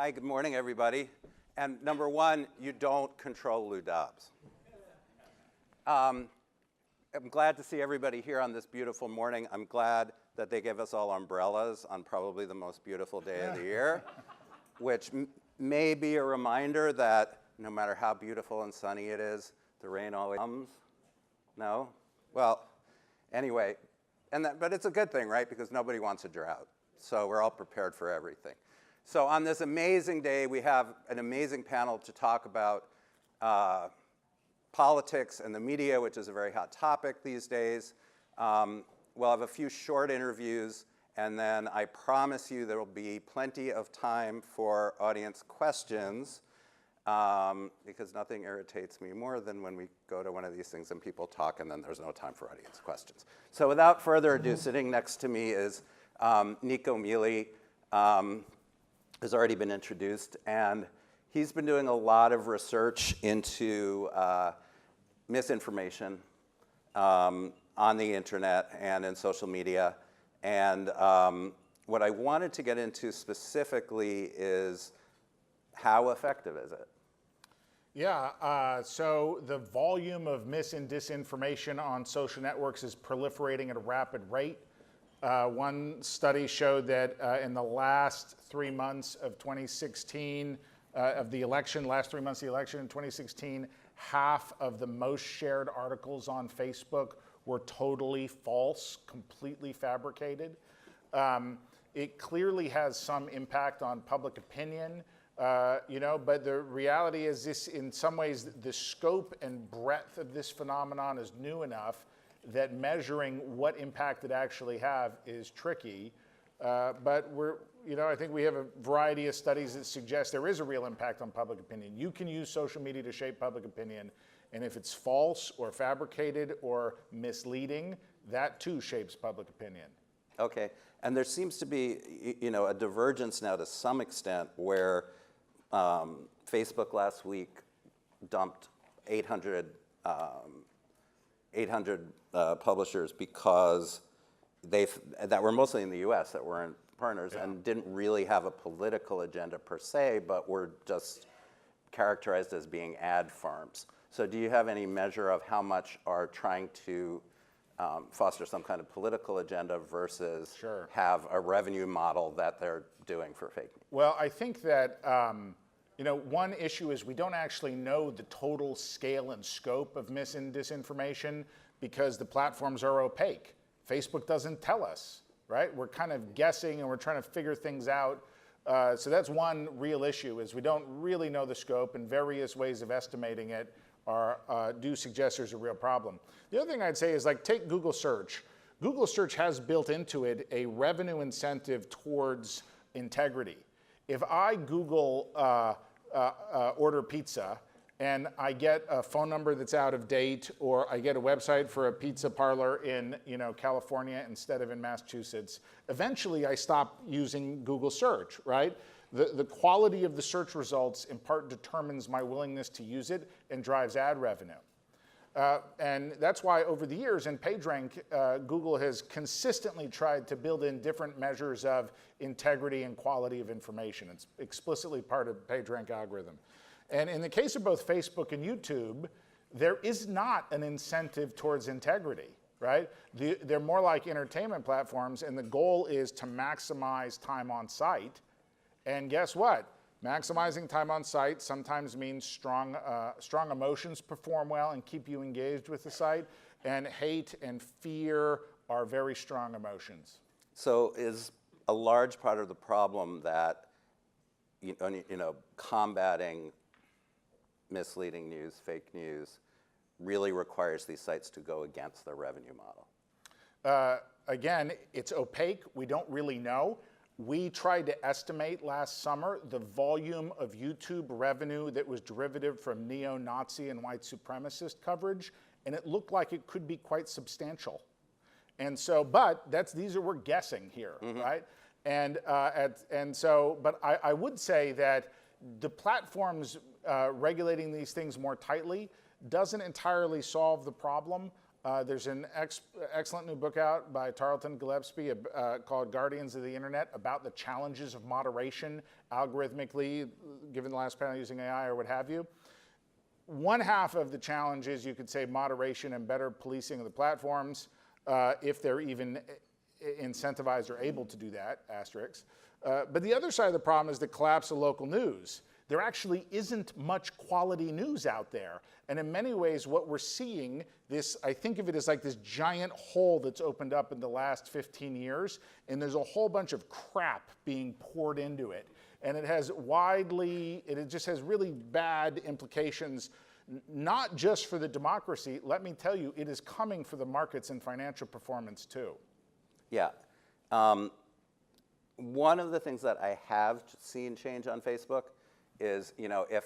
Hi, good morning, everybody. And number one, you don't control Lou Dobbs. I'm glad to see everybody here on this beautiful morning. I'm glad that they gave us all umbrellas on probably the most beautiful day of the year, which may be a reminder that no matter how beautiful and sunny it is, the rain always comes. No? Well, anyway, but it's a good thing, right? Because nobody wants a drought. So we're all prepared for everything. So on this amazing day, we have an amazing panel to talk about politics and the media, which is a very hot topic these days. We'll have a few short interviews, and then I promise you there will be plenty of time for audience questions, because nothing irritates me more than when we go to one of these things and people talk and then there's no time for audience questions. So without further ado, sitting next to me is Nico Mealy, has already been introduced, and he's been doing a lot of research into misinformation on the internet and in social media. And what I wanted to get into specifically is how effective is it? Yeah, so the volume of mis and disinformation on social networks is proliferating at a rapid rate. One study showed that in the last 3 months of 2016, of the election, last 3 months of the election in 2016, half of the most shared articles on Facebook were totally false, completely fabricated. It clearly has some impact on public opinion, but the reality is this, in some ways, the scope and breadth of this phenomenon is new enough that measuring what impact it actually have is tricky. But I think we have a variety of studies that suggest there is a real impact on public opinion. You can use social media to shape public opinion, and if it's false or fabricated or misleading, that too shapes public opinion. Okay, and there seems to be, a divergence now to some extent where Facebook last week dumped 800 publishers because that were mostly in the US that weren't partners, yeah, and didn't really have a political agenda per se, but were just characterized as being ad farms. So do you have any measure of how much are trying to foster some kind of political agenda versus Sure. have a revenue model that they're doing for fake news? Well, I think that one issue is we don't actually know the total scale and scope of mis and disinformation because the platforms are opaque. Facebook doesn't tell us, right? We're kind of guessing and we're trying to figure things out. So that's one real issue, is we don't really know the scope, and various ways of estimating it do suggest there's a real problem. The other thing I'd say is, take Google Search. Google Search has built into it a revenue incentive towards integrity. If I Google order pizza, and I get a phone number that's out of date, or I get a website for a pizza parlor in California instead of in Massachusetts, eventually I stop using Google Search, right? The quality of the search results in part determines my willingness to use it and drives ad revenue. And that's why over the years in PageRank, Google has consistently tried to build in different measures of integrity and quality of information. It's explicitly part of the PageRank algorithm. And in the case of both Facebook and YouTube, there is not an incentive towards integrity, right? They're more like entertainment platforms, and the goal is to maximize time on site. And guess what? Maximizing time on site sometimes means strong emotions perform well and keep you engaged with the site, and hate and fear are very strong emotions. So is a large part of the problem that combating misleading news, fake news, really requires these sites to go against their revenue model? Again, it's opaque. We don't really know. We tried to estimate last summer the volume of YouTube revenue that was derivative from neo-Nazi and white supremacist coverage, and it looked like it could be quite substantial. And so, but we're guessing here, mm-hmm, right? And but I would say that the platforms regulating these things more tightly doesn't entirely solve the problem. There's an excellent new book out by Tarleton Gillespie called Guardians of the Internet about the challenges of moderation algorithmically, given the last panel using AI or what have you. One half of the challenge is, you could say, moderation and better policing of the platforms, if they're even incentivized or able to do that, asterisks. But the other side of the problem is the collapse of local news. There actually isn't much quality news out there. And in many ways, what we're seeing, I think of it as like this giant hole that's opened up in the last 15 years, and there's a whole bunch of crap being poured into it. And it just has really bad implications, not just for the democracy. Let me tell you, it is coming for the markets and financial performance too. Yeah. One of the things that I have seen change on Facebook is, if,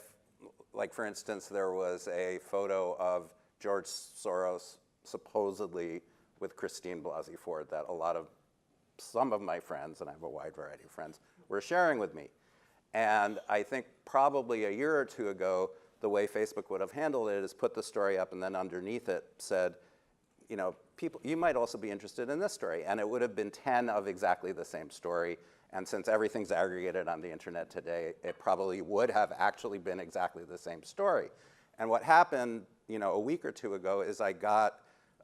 like, for instance, there was a photo of George Soros supposedly with Christine Blasey Ford that some of my friends, and I have a wide variety of friends, were sharing with me. And I think probably a year or two ago, the way Facebook would have handled it is put the story up and then underneath it said, people, you might also be interested in this story. And it would have been 10 of exactly the same story. And since everything's aggregated on the internet today, it probably would have actually been exactly the same story. And what happened, a week or two ago is I got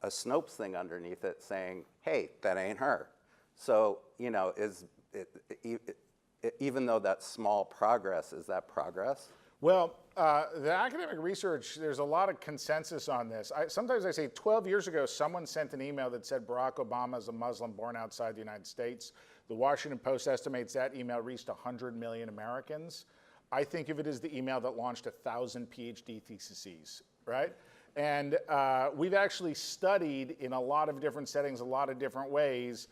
a Snopes thing underneath it saying, hey, that ain't her. So, even though that's small progress, is that progress? Well, the academic research, there's a lot of consensus on this. Sometimes I say 12 years ago, someone sent an email that said Barack Obama is a Muslim born outside the United States. The Washington Post estimates that email reached 100 million Americans. I think of it as the email that launched 1,000 PhD theses, right? And we've actually studied in a lot of different settings, a lot of different ways,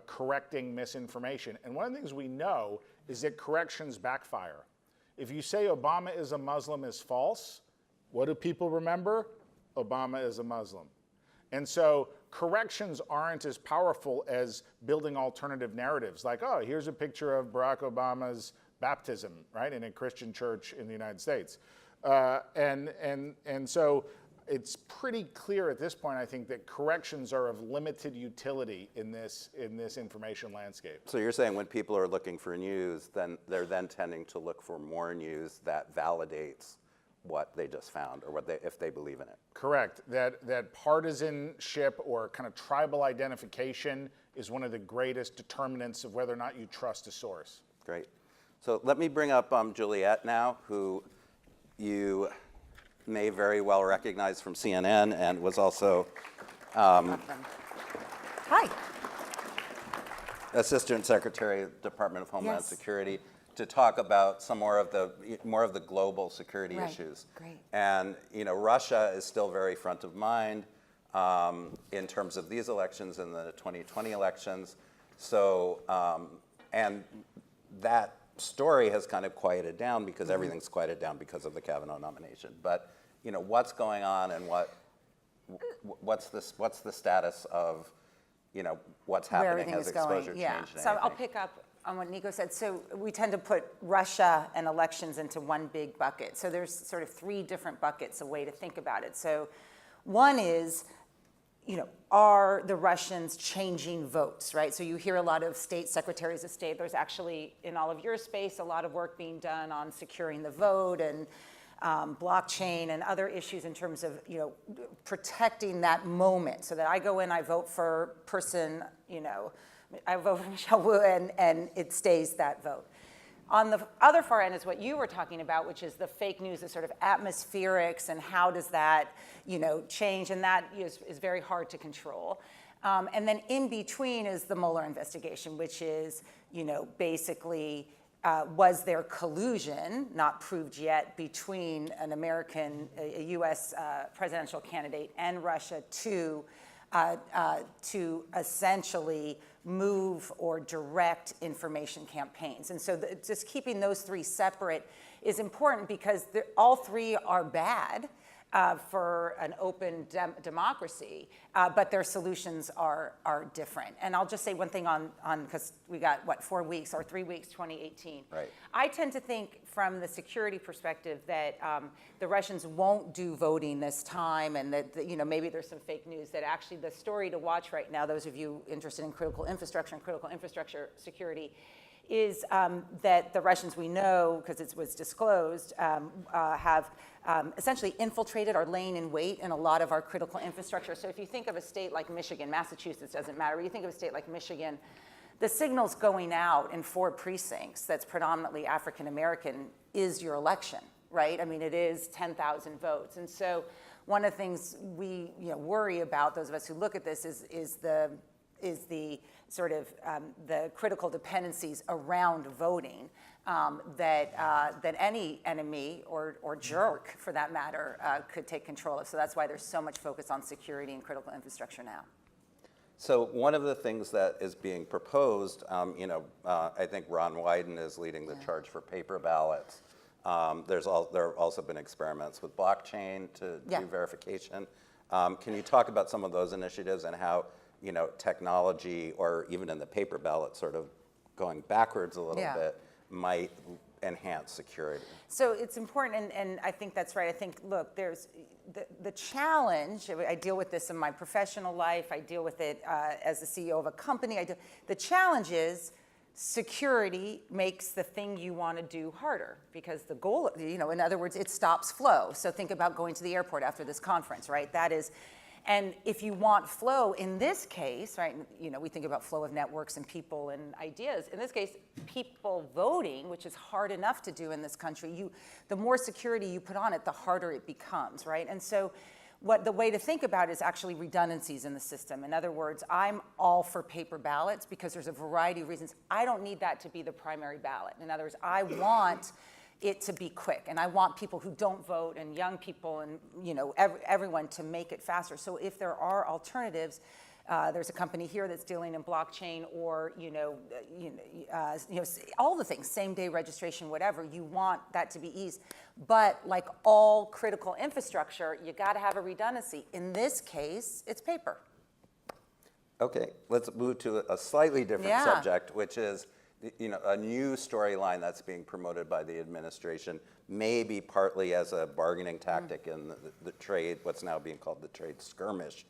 correcting misinformation. And one of the things we know is that corrections backfire. If you say Obama is a Muslim is false, what do people remember? Obama is a Muslim. And so corrections aren't as powerful as building alternative narratives, like, oh, here's a picture of Barack Obama's baptism, right, in a Christian church in the United States. And so it's pretty clear at this point, I think, that corrections are of limited utility in this information landscape. So you're saying when people are looking for news, then they're tending to look for more news that validates what they just found, or if they believe in it. Correct. That partisanship or kind of tribal identification is one of the greatest determinants of whether or not you trust a source. Great. So let me bring up Juliet now, who you may very well recognize from CNN and was also Hi. Assistant Secretary of the Department of Homeland Yes. Security, to talk about some more of the global security Right. issues. Great. And Russia is still very front of mind in terms of these elections and the 2020 elections. So and that story has kind of quieted down because everything's quieted down because of the Kavanaugh nomination. But what's going on, and what's the status of what's Where happening? everything Has is going. exposure Yeah. changed? So I'll anything? pick up on what Nico said. So we tend to put Russia and elections into one big bucket. So there's sort of three different buckets, a way to think about it. So one is, are the Russians changing votes, right? So you hear a lot of state secretaries of state. There's actually, in all of your space, a lot of work being done on securing the vote and blockchain and other issues in terms of, protecting that moment, so that I go in, I vote for person, I vote for Michelle Wu, and it stays that vote. On the other far end is what you were talking about, which is the fake news, the sort of atmospherics, and how does that, change, and that is very hard to control. And then in between is the Mueller investigation, which is, basically, was there collusion, not proved yet, between an American, a U.S. Presidential candidate and Russia to essentially move or direct information campaigns. And so just keeping those three separate is important, because all three are bad. for an open democracy, but their solutions are different. And I'll just say one thing on because we got, 4 weeks or 3 weeks, 2018. Right. I tend to think from the security perspective that the Russians won't do voting this time, and that, maybe there's some fake news, that actually the story to watch right now, those of you interested in critical infrastructure and critical infrastructure security, is that the Russians, we know, because it was disclosed, have essentially infiltrated or laying in wait in a lot of our critical infrastructure. So if you think of a state like Michigan, Massachusetts doesn't matter, but you think of a state like Michigan, the signals going out in 4 precincts that's predominantly African American is your election, right? I mean, it is 10,000 votes. And so one of the things we worry about, those of us who look at this, is the sort of the critical dependencies around voting that any enemy or jerk, for that matter, could take control of. So that's why there's so much focus on security and critical infrastructure now. So one of the things that is being proposed, I think Ron Wyden is leading the charge for paper ballots. There have also been experiments with blockchain to do verification. Can you talk about some of those initiatives and how technology, or even in the paper ballot, sort of going backwards a little bit, might enhance security? So it's important, and I think that's right. I think, look, there's the challenge. I deal with this in my professional life. I deal with it as the CEO of a company. The challenge is security makes the thing you want to do harder, because the goal, in other words, it stops flow. So think about going to the airport after this conference, right? That is. And if you want flow, in this case, right, we think about flow of networks and people and ideas. In this case, people voting, which is hard enough to do in this country, the more security you put on it, the harder it becomes, right? And so the way to think about it is actually redundancies in the system. In other words, I'm all for paper ballots because there's a variety of reasons. I don't need that to be the primary ballot. In other words, I want it to be quick, and I want people who don't vote and young people and everyone to make it faster. So if there are alternatives, there's a company here that's dealing in blockchain, or all the things, same day registration, whatever. You want that to be eased, but like all critical infrastructure, you got to have a redundancy. In this case, it's paper. Okay, let's move to a slightly different subject, which is a new storyline that's being promoted by the administration, maybe partly as a bargaining tactic in the trade, what's now being called the trade skirmish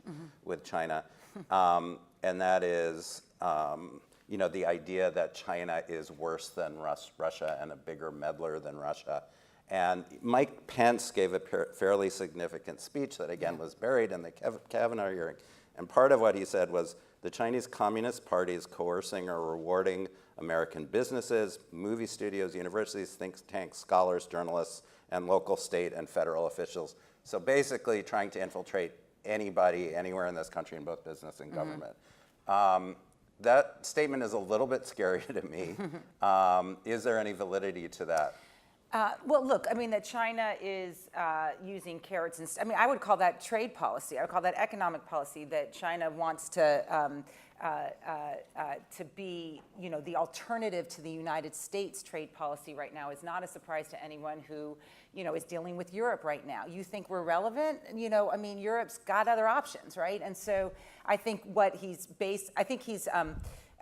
with China. And that is, the idea that China is worse than Russia and a bigger meddler than Russia. And Mike Pence gave a fairly significant speech that, again, was buried in the Kavanaugh hearing. And part of what he said was, the Chinese Communist Party is coercing or rewarding American businesses, movie studios, universities, think tanks, scholars, journalists, and local, state, and federal officials. So basically trying to infiltrate anybody, anywhere in this country, in both business and government. That statement is a little bit scary to me. Is there any validity to that? Well, look, I mean, that China is using carrots and I would call that trade policy. I would call that economic policy, that China wants to be, the alternative to the United States trade policy right now is not a surprise to anyone who, is dealing with Europe right now. You think we're relevant? Europe's got other options, right? And so I think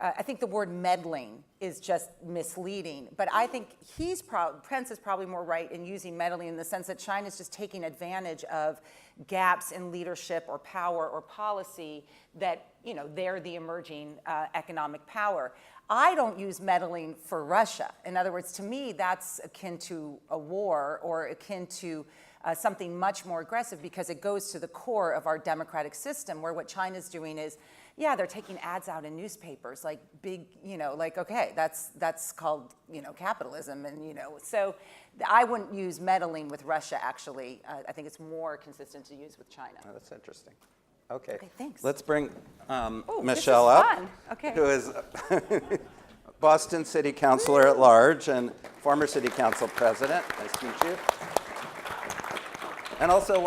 I think the word meddling is just misleading, but I think Pence is probably more right in using meddling in the sense that China's just taking advantage of gaps in leadership or power or policy that, they're the emerging economic power. I don't use meddling for Russia. In other words, to me, that's akin to a war, or akin to something much more aggressive, because it goes to the core of our democratic system, where what China's doing is, they're taking ads out in newspapers, like big, okay, that's called, capitalism, and, so I wouldn't use meddling with Russia, actually. I think it's more consistent to use with China. Oh, that's interesting. Okay, thanks. Let's bring Ooh, Michelle this is up, fun. Okay. who is Boston City Councilor at Large and former City Council President. Nice to meet you. And also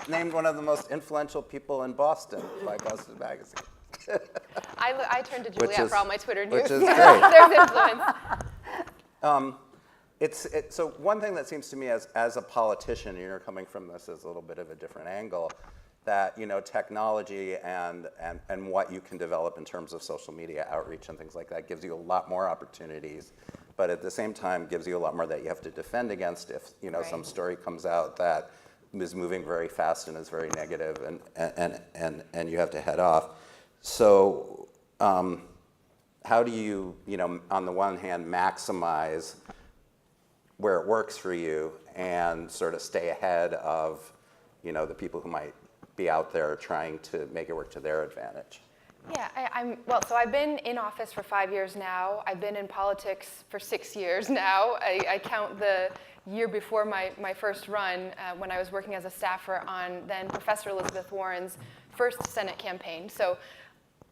named one of the most influential people in Boston by Boston Magazine. I turn to Juliet for all my Twitter news. Which is great. There's influence. So one thing that seems to me as a politician, you're coming from this as a little bit of a different angle, that technology and what you can develop in terms of social media outreach and things like that gives you a lot more opportunities, but at the same time gives you a lot more that you have to defend against if Right. some story comes out that is moving very fast and is very negative and you have to head off. So how do you on the one hand maximize where it works for you and sort of stay ahead of the people who might be out there trying to make it work to their advantage? Yeah, so I've been in office for 5 years now. I've been in politics for 6 years now. I count the year before my first run when I was working as a staffer on then Professor Elizabeth Warren's first Senate campaign. So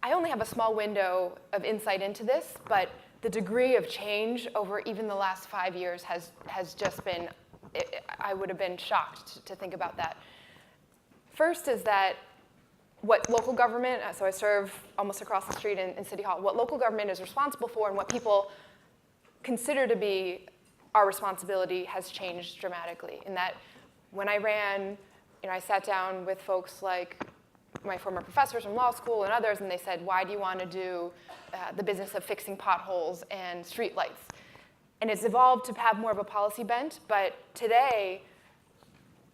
I only have a small window of insight into this, but the degree of change over even the last 5 years has just been, I would have been shocked to think about that. First is that what local government, so I serve almost across the street in City Hall, what local government is responsible for and what people consider to be our responsibility has changed dramatically. In that when I ran, I sat down with folks like my former professors from law school and others, and they said, why do you want to do the business of fixing potholes and streetlights? And it's evolved to have more of a policy bent, but today,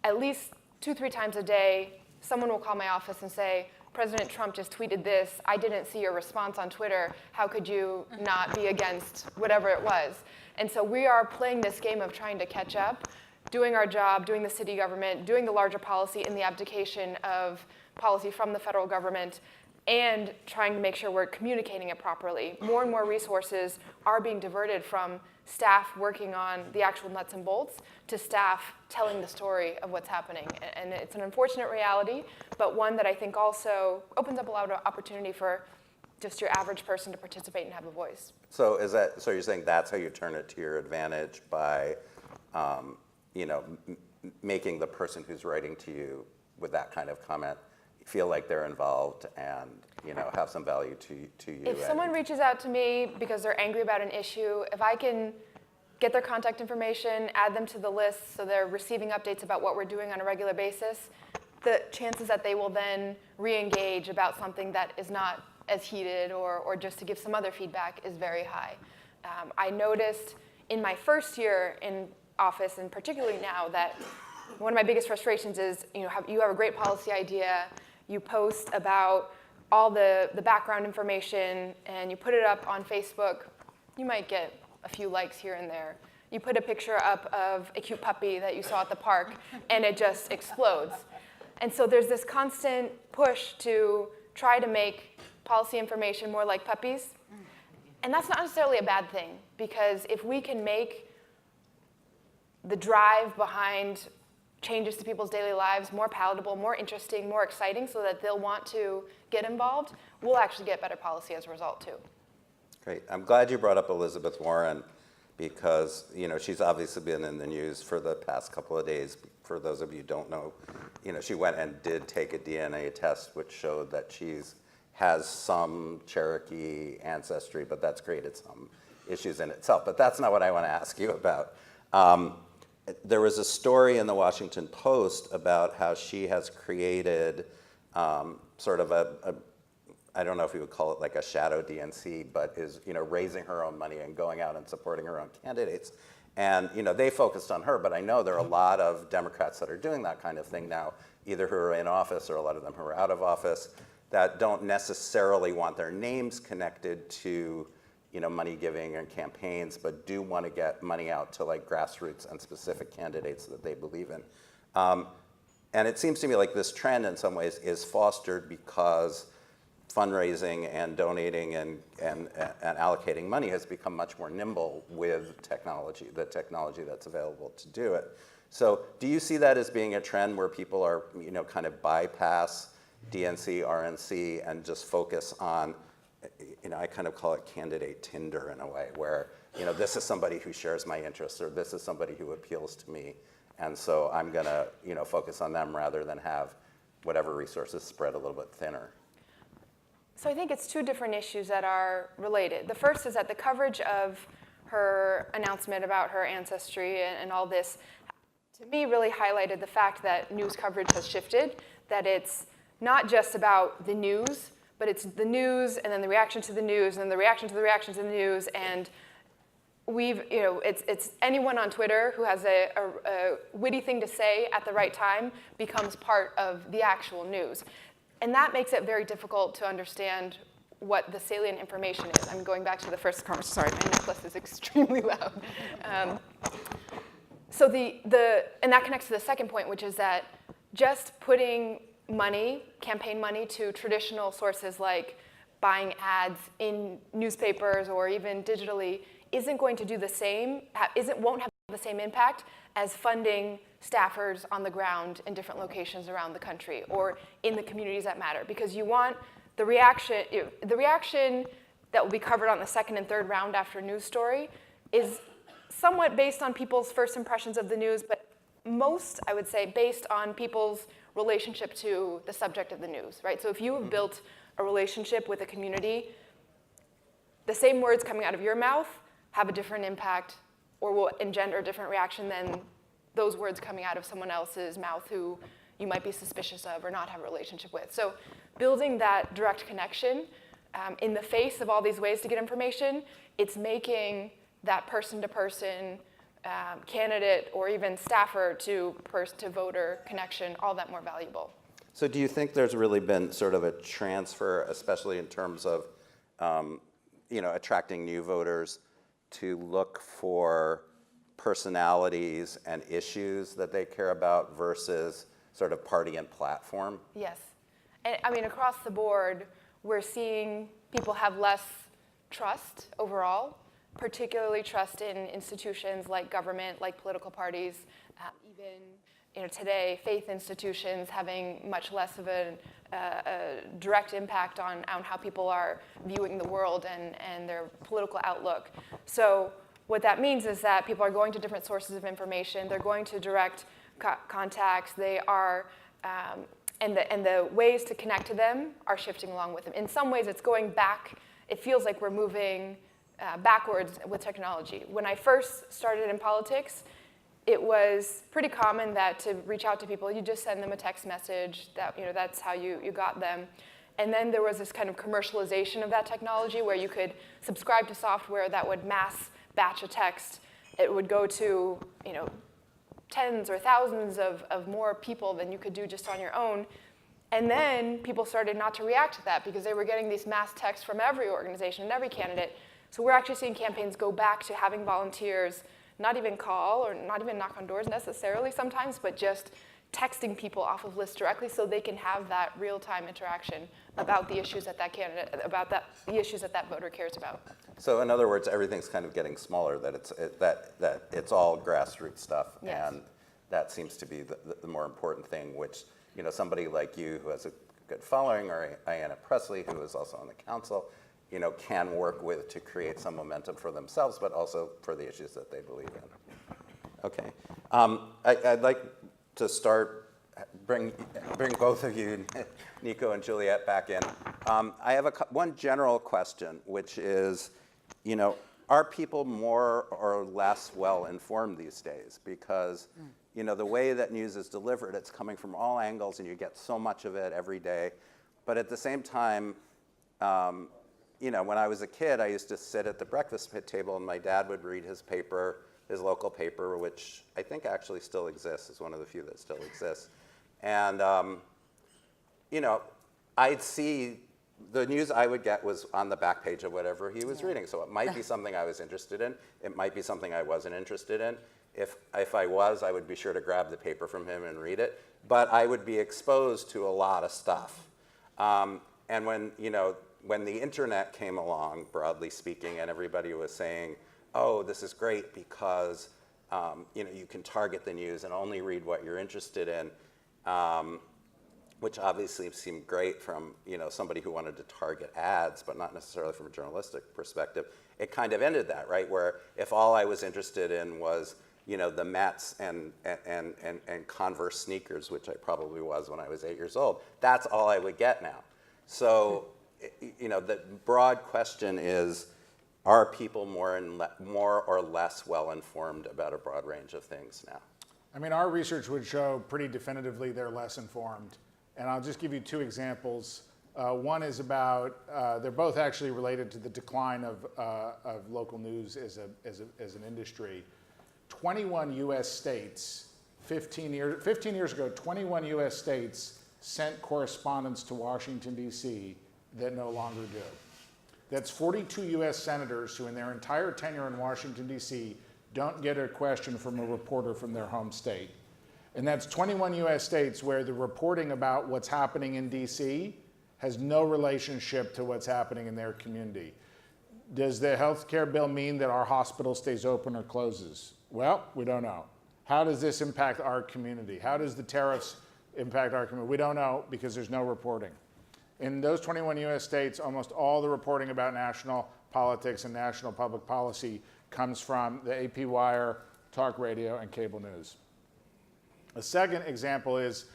at least 2-3 times a day, someone will call my office and say, President Trump just tweeted this, I didn't see your response on Twitter, how could you not be against whatever it was? And so we are playing this game of trying to catch up, doing our job, doing the city government, doing the larger policy in the abdication of policy from the federal government, and trying to make sure we're communicating it properly. More and more resources are being diverted from staff working on the actual nuts and bolts to staff telling the story of what's happening. And it's an unfortunate reality, but one that I think also opens up a lot of opportunity for just your average person to participate and have a voice. So so you're saying that's how you turn it to your advantage by making the person who's writing to you with that kind of comment feel like they're involved and have some value to you. If someone reaches out to me because they're angry about an issue, if I can get their contact information, add them to the list so they're receiving updates about what we're doing on a regular basis, the chances that they will then re-engage about something that is not as heated or just to give some other feedback is very high. I noticed in my first year in office, and particularly now, that one of my biggest frustrations is you have a great policy idea, you post about all the background information, and you put it up on Facebook, you might get a few likes here and there. You put a picture up of a cute puppy that you saw at the park, and it just explodes. And so there's this constant push to try to make policy information more like puppies. And that's not necessarily a bad thing, because if we can make the drive behind changes to people's daily lives more palatable, more interesting, more exciting, so that they'll want to get involved, we'll actually get better policy as a result too. Great. I'm glad you brought up Elizabeth Warren because she's obviously been in the news for the past couple of days. For those of you who don't know, she went and did take a DNA test which showed that has some Cherokee ancestry, but that's created some issues in itself. But that's not what I want to ask you about. There was a story in the Washington Post about how she has created sort of I don't know if you would call it like a shadow DNC, but is raising her own money and going out and supporting her own candidates. And they focused on her, but I know there are a lot of Democrats that are doing that kind of thing now, either who are in office or a lot of them who are out of office, that don't necessarily want their names connected to money giving and campaigns, but do want to get money out to like grassroots and specific candidates that they believe in. And it seems to me like this trend in some ways is fostered because fundraising and donating and allocating money has become much more nimble with technology, the technology that's available to do it. So do you see that as being a trend where people are kind of bypass DNC, RNC, and just focus on, I kind of call it candidate Tinder in a way, where this is somebody who shares my interests, or this is somebody who appeals to me, and so I'm gonna focus on them rather than have whatever resources spread a little bit thinner? So I think it's two different issues that are related. The first is that the coverage of her announcement about her ancestry and all this, to me, really highlighted the fact that news coverage has shifted, that it's not just about the news, but it's the news and then the reaction to the news and then the reaction to the reaction to the news. And it's anyone on Twitter who has a witty thing to say at the right time becomes part of the actual news. And that makes it very difficult to understand what the salient information is. I'm going back to the first conversation. Sorry, my necklace is extremely loud. So and that connects to the second point, which is that just putting money, campaign money, to traditional sources like buying ads in newspapers or even digitally isn't going to do the same, won't have the same impact as funding staffers on the ground in different locations around the country or in the communities that matter. Because you want the reaction that will be covered on the second and third round after a news story is somewhat based on people's first impressions of the news, but most, I would say, based on people's relationship to the subject of the news, right? So if you have built a relationship with a community, the same words coming out of your mouth have a different impact or will engender a different reaction than those words coming out of someone else's mouth who you might be suspicious of or not have a relationship with. So building that direct connection in the face of all these ways to get information, it's making that person-to-person candidate or even staffer to voter connection all that more valuable. So do you think there's really been sort of a transfer, especially in terms of attracting new voters, to look for personalities and issues that they care about versus sort of party and platform? Yes. And I mean, across the board, we're seeing people have less trust overall, particularly trust in institutions like government, like political parties, even today, faith institutions having much less of a direct impact on how people are viewing the world and their political outlook. So what that means is that people are going to different sources of information. They're going to direct contacts. They are, and the ways to connect to them are shifting along with them. In some ways, it's going back. It feels like we're moving backwards with technology. When I first started in politics, it was pretty common that to reach out to people, you just send them a text message. That's how you got them. And then there was this kind of commercialization of that technology where you could subscribe to software that would mass batch a text. It would go to tens or thousands of more people than you could do just on your own. And then people started not to react to that because they were getting these mass texts from every organization and every candidate. So we're actually seeing campaigns go back to having volunteers not even call or not even knock on doors necessarily sometimes, but just texting people off of lists directly so they can have that real-time interaction about the issues that the issues that voter cares about. So in other words, everything's kind of getting smaller, that it's all grassroots stuff. Yes. And that seems to be the more important thing, which somebody like you who has a good following, or Ayanna Pressley, who is also on the council, can work with to create some momentum for themselves, but also for the issues that they believe in. Okay. I'd like to bring both of you, Nico and Juliet, back in. I have one general question, which is, are people more or less well informed these days? Because, the way that news is delivered, it's coming from all angles, and you get so much of it every day. But at the same time, when I was a kid, I used to sit at the breakfast table, and my dad would read his paper, his local paper, which I think actually still exists. It's one of the few that still exists. And, I'd see the news I would get was on the back page of whatever he was reading. So it might be something I was interested in. It might be something I wasn't interested in. If I was, I would be sure to grab the paper from him and read it. But I would be exposed to a lot of stuff. And when the internet came along, broadly speaking, and everybody was saying, oh, this is great because you can target the news and only read what you're interested in, which obviously seemed great from somebody who wanted to target ads, but not necessarily from a journalistic perspective. It kind of ended that, right? Where if all I was interested in was the Mets and Converse sneakers, which I probably was when I was 8 years old, that's all I would get now. So the broad question is, are people more or less well-informed about a broad range of things now? I mean, our research would show pretty definitively they're less informed. And I'll just give you two examples. One is about, they're both actually related to the decline of local news as an industry. 21 US states, 15 years ago, 21 US states sent correspondents to Washington, D.C. that no longer do. That's 42 US senators who in their entire tenure in Washington, D.C. don't get a question from a reporter from their home state. And that's 21 US states where the reporting about what's happening in D.C. has no relationship to what's happening in their community. Does the healthcare bill mean that our hospital stays open or closes? Well, we don't know. How does this impact our community? How does the tariffs impact our community? We don't know because there's no reporting. In those 21 US states, almost all the reporting about national politics and national public policy comes from the AP Wire, talk radio, and cable news. A second example is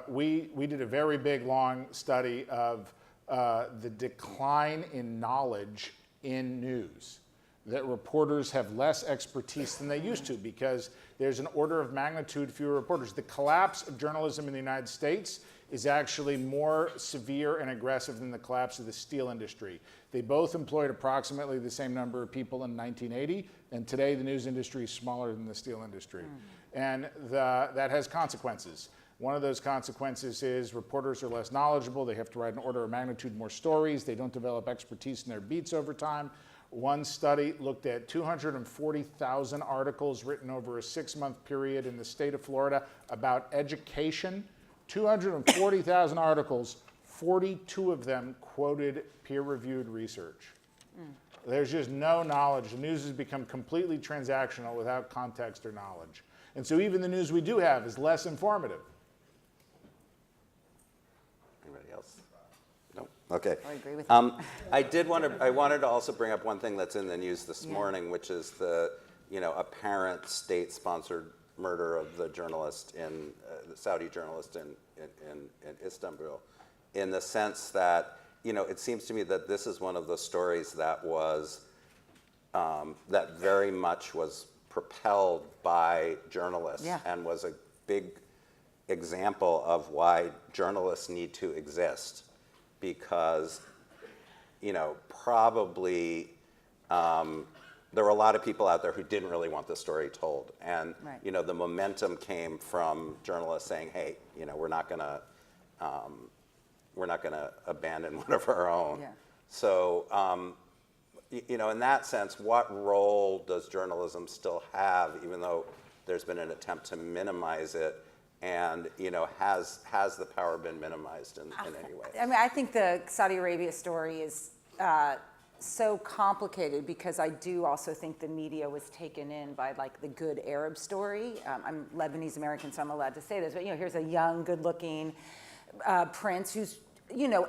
we did a very big, long study of the decline in knowledge in news, that reporters have less expertise than they used to because there's an order of magnitude fewer reporters. The collapse of journalism in the United States is actually more severe and aggressive than the collapse of the steel industry. They both employed approximately the same number of people in 1980, and today the news industry is smaller than the steel industry. And that has consequences. One of those consequences is reporters are less knowledgeable, they have to write an order of magnitude more stories, they don't develop expertise in their beats over time. One study looked at 240,000 articles written over a 6-month period in the state of Florida about education. 240,000 articles, 42 of them quoted peer-reviewed research. There's just no knowledge. The news has become completely transactional without context or knowledge. And so even the news we do have is less informative. Anybody else? No? Okay. I agree with you. I wanted to also bring up one thing that's in the news this morning, which is the apparent state-sponsored murder of the journalist the Saudi journalist in Istanbul, in the sense that it seems to me that this is one of the stories that was that very much was propelled by journalists and was a big example of why journalists need to exist, because probably there were a lot of people out there who didn't really want the story told, and the momentum came from journalists saying, "Hey, we're not gonna abandon one of our own." So, in that sense, what role does journalism still have, even though there's been an attempt to minimize it? And has the power been minimized in any way? I mean, I think the Saudi Arabia story is so complicated because I do also think the media was taken in by like the good Arab story. I'm Lebanese American, so I'm allowed to say this, but here's a young, good-looking prince who's,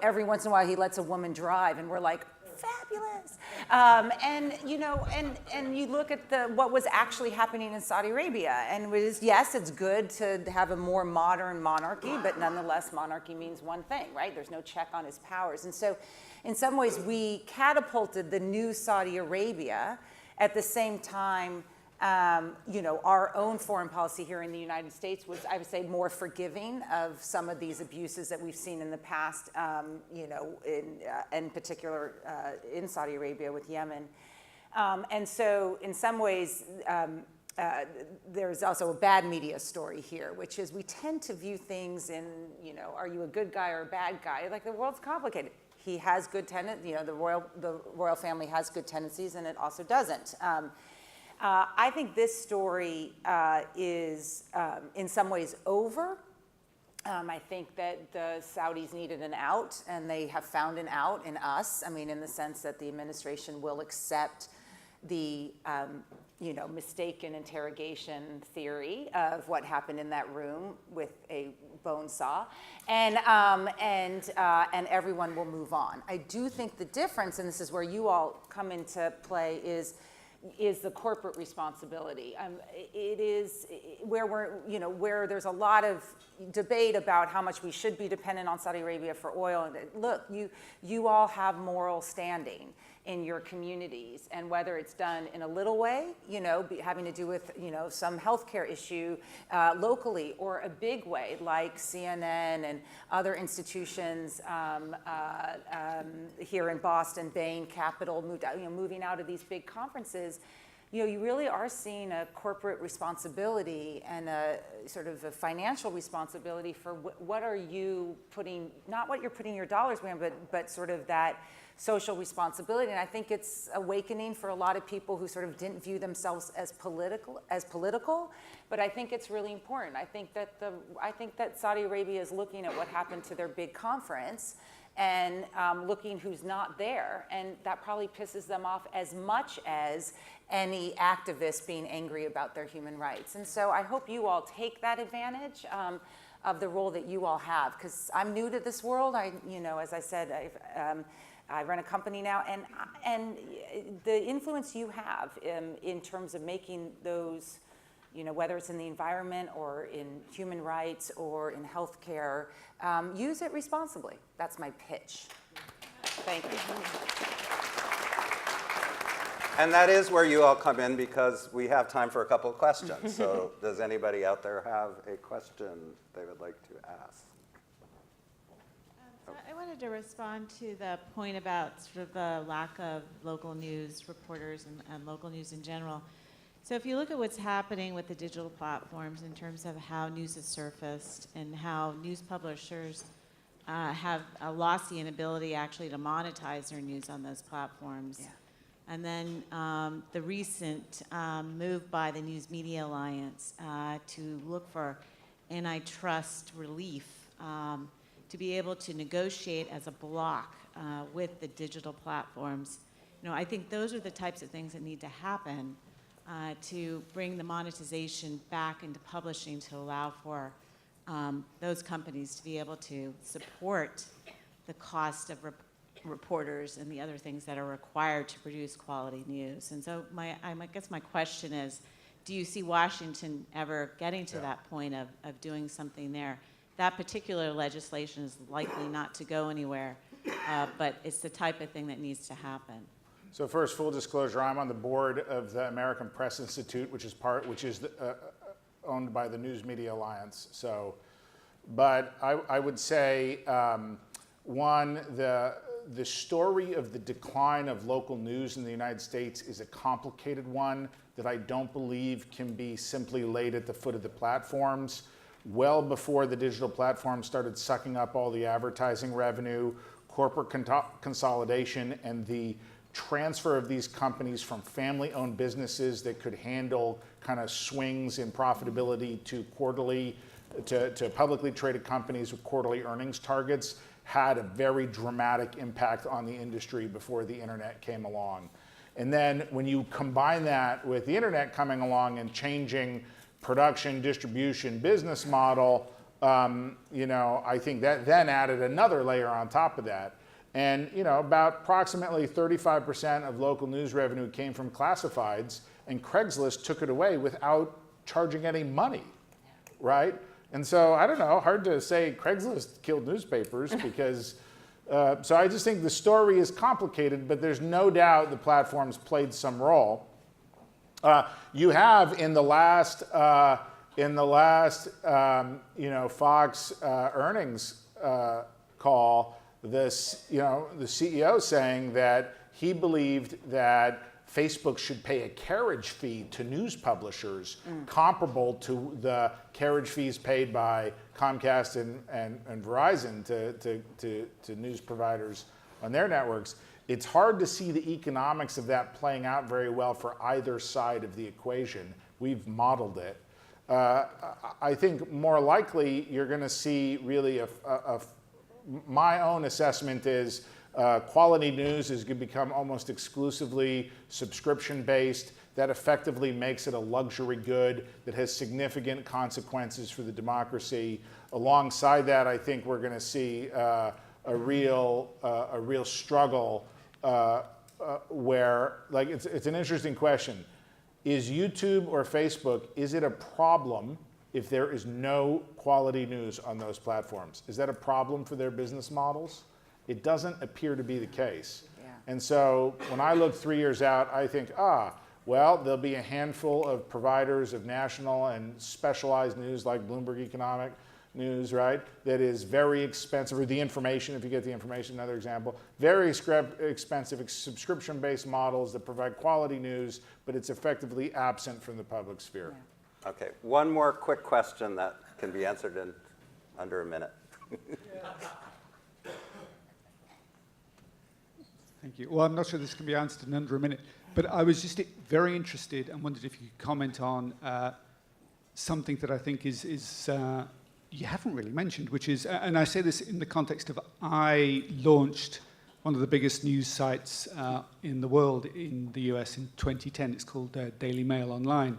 every once in a while he lets a woman drive, and we're like, fabulous. And you look at what was actually happening in Saudi Arabia, and yes, it's good to have a more modern monarchy, but nonetheless, monarchy means one thing, right? There's no check on his powers. And so in some ways, we catapulted the new Saudi Arabia. At the same time, our own foreign policy here in the United States was, I would say, more forgiving of some of these abuses that we've seen in the past, in particular in Saudi Arabia with Yemen. And so in some ways, there's also a bad media story here, which is we tend to view things in, are you a good guy or a bad guy? Like, the world's complicated. He has good tendencies, the royal family has good tendencies, and it also doesn't. I think this story is in some ways over. I think that the Saudis needed an out, and they have found an out in us. I mean, in the sense that the administration will accept the mistaken interrogation theory of what happened in that room with a bone saw, and everyone will move on. I do think the difference, and this is where you all come into play, is the corporate responsibility. It is where where there's a lot of debate about how much we should be dependent on Saudi Arabia for oil. And look, you all have moral standing, in your communities, and whether it's done in a little way, having to do with, some healthcare issue locally, or a big way like CNN and other institutions here in Boston, Bain, Capital, moving out of these big conferences. You really are seeing a corporate responsibility and a sort of a financial responsibility for what are you putting, not what you're putting your dollars behind, but sort of that social responsibility. And I think it's awakening for a lot of people who sort of didn't view themselves as political, but I think it's really important. I think that Saudi Arabia is looking at what happened to their big conference and looking who's not there, and that probably pisses them off as much as any activist being angry about their human rights. And so I hope you all take that advantage of the role that you all have, because I'm new to this world. As I said, I run a company now, and the influence you have in terms of making those, whether it's in the environment or in human rights or in healthcare, use it responsibly. That's my pitch. Thank you. And that is where you all come in, because we have time for a couple of questions. So does anybody out there have a question they would like to ask? So I wanted to respond to the point about sort of the lack of local news reporters and local news in general. So if you look at what's happening with the digital platforms in terms of how news is surfaced and how news publishers have lost the inability actually to monetize their news on those platforms. Yeah. And then the recent move by the News Media Alliance to look for antitrust relief to be able to negotiate as a block with the digital platforms. I think those are the types of things that need to happen to bring the monetization back into publishing, to allow for those companies to be able to support the cost of reporters and the other things that are required to produce quality news. And so I guess my question is, do you see Washington ever getting to that point of doing something there? That particular legislation is likely not to go anywhere, but it's the type of thing that needs to happen. So first, full disclosure, I'm on the board of the American Press Institute, which is owned by the News Media Alliance. So, but I would say, one, the story of the decline of local news in the United States is a complicated one that I don't believe can be simply laid at the foot of the platforms. Well before the digital platforms started sucking up all the advertising revenue, corporate consolidation, and the transfer of these companies from family-owned businesses that could handle kind of swings in profitability to publicly traded companies with quarterly earnings targets had a very dramatic impact on the industry before the internet came along. And then when you combine that with the internet coming along and changing production, distribution, business model, I think that then added another layer on top of that. And about approximately 35% of local news revenue came from classifieds, and Craigslist took it away without charging any money, right? And so, I don't know, hard to say Craigslist killed newspapers because, so I just think the story is complicated, but there's no doubt the platforms played some role. You have in the last Fox earnings call, the CEO saying that he believed that Facebook should pay a carriage fee to news publishers comparable to the carriage fees paid by Comcast and Verizon to news providers on their networks. It's hard to see the economics of that playing out very well for either side of the equation. We've modeled it. I think more likely you're going to see really my own assessment is quality news is going to become almost exclusively subscription-based. That effectively makes it a luxury good that has significant consequences for the democracy. Alongside that, I think we're going to see a real struggle where, like, it's an interesting question. Is YouTube or Facebook, is it a problem if there is no quality news on those platforms? Is that a problem for their business models? It doesn't appear to be the case. Yeah. And so when I look 3 years out, I think, well, there'll be a handful of providers of national and specialized news like Bloomberg Economic News, right? That is very expensive, or the information, if you get the information, another example. Very expensive subscription-based models that provide quality news, but it's effectively absent from the public sphere. Okay, one more quick question that can be answered in under a minute. Thank you. Well, I'm not sure this can be answered in under a minute, but I was just very interested and wondered if you could comment on something that I think is you haven't really mentioned, which is, and I say this in the context of, I launched one of the biggest news sites in the world in the US in 2010. It's called Daily Mail Online.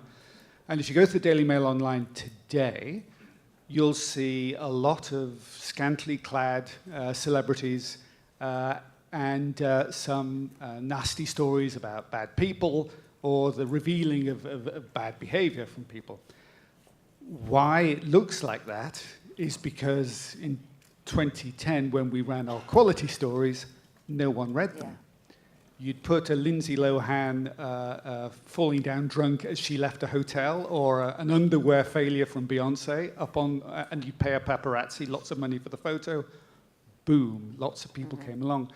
And if you go to the Daily Mail Online today, you'll see a lot of scantily clad celebrities and some nasty stories about bad people or the revealing of bad behavior from people. Why it looks like that is because in 2010, when we ran our quality stories, no one read them. Yeah. You'd put a Lindsay Lohan falling down drunk as she left a hotel, or an underwear failure from Beyonce up on, and you'd pay a paparazzi lots of money for the photo. Boom, lots of people came along.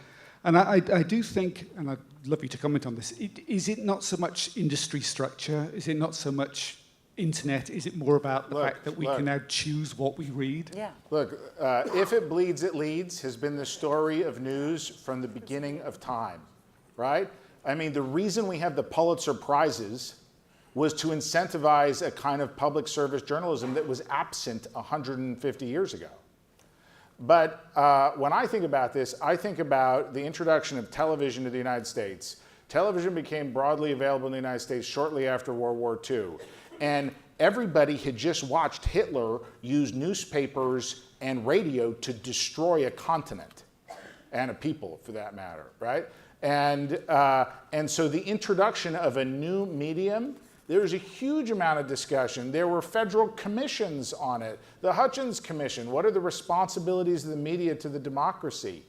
And I do think, and I'd love you to comment on this, is it not so much industry structure? Is it not so much internet? Is it more about the fact that we can now choose what we read? Yeah. Look, if it bleeds, it leads has been the story of news from the beginning of time, right? I mean, the reason we have the Pulitzer Prizes was to incentivize a kind of public service journalism that was absent 150 years ago. But when I think about this, I think about the introduction of television to the United States. Television became broadly available in the United States shortly after World War II. And everybody had just watched Hitler use newspapers and radio to destroy a continent, and a people for that matter, right? And so the introduction of a new medium, there was a huge amount of discussion. There were federal commissions on it. The Hutchins Commission, what are the responsibilities of the media to the democracy?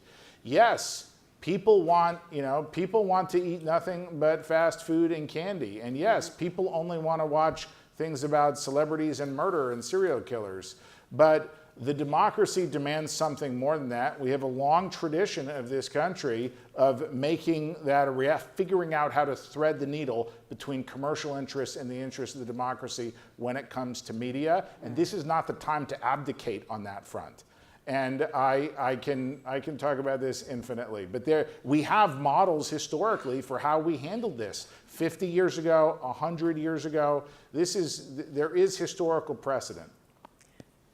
Yes, people want to eat nothing but fast food and candy. And yes, people only want to watch things about celebrities and murder and serial killers. But the democracy demands something more than that. We have a long tradition of this country of making that figuring out how to thread the needle between commercial interests and the interests of the democracy when it comes to media. And this is not the time to abdicate on that front. And I can talk about this infinitely. But we have models historically for how we handled this. 50 years ago, 100 years ago, there is historical precedent.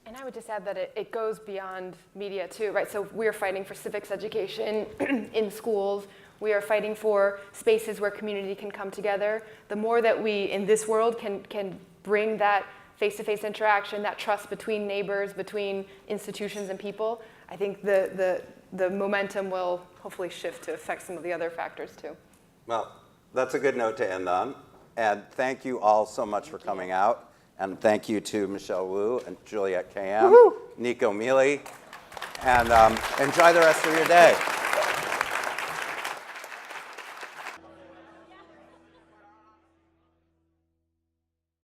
And I would just add that it goes beyond media too, right? So we're fighting for civics education in schools. We are fighting for spaces where community can come together. The more that we, in this world, can bring that face-to-face interaction, that trust between neighbors, between institutions and people, I think the momentum will hopefully shift to affect some of the other factors too. Well, that's a good note to end on. And thank you all so much for coming out. And thank you to Michelle Wu and Juliette Kayyem, Nico Mealy, and enjoy the rest of your day.